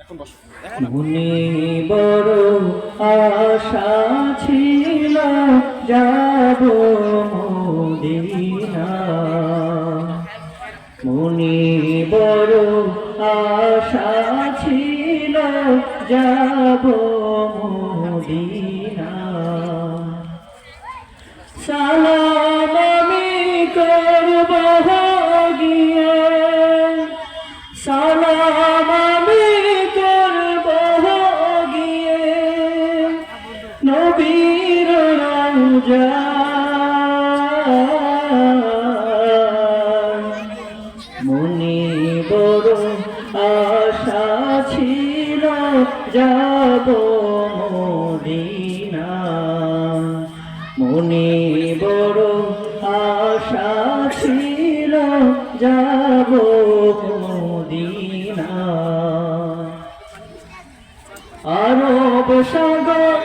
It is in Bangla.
মনে বড় আশা ছিল যাব মদিনা, মনে বড় আশা ছিল যাব মদিনা। সালাম আমি করব গিয়ে, সালাম আমি করব গিয়ে নবীর রওজায়। মনে বড় আশা ছিল যাব মদিনা, মনে বড় আশা ছিল যাব মদিনা। আরব সাগর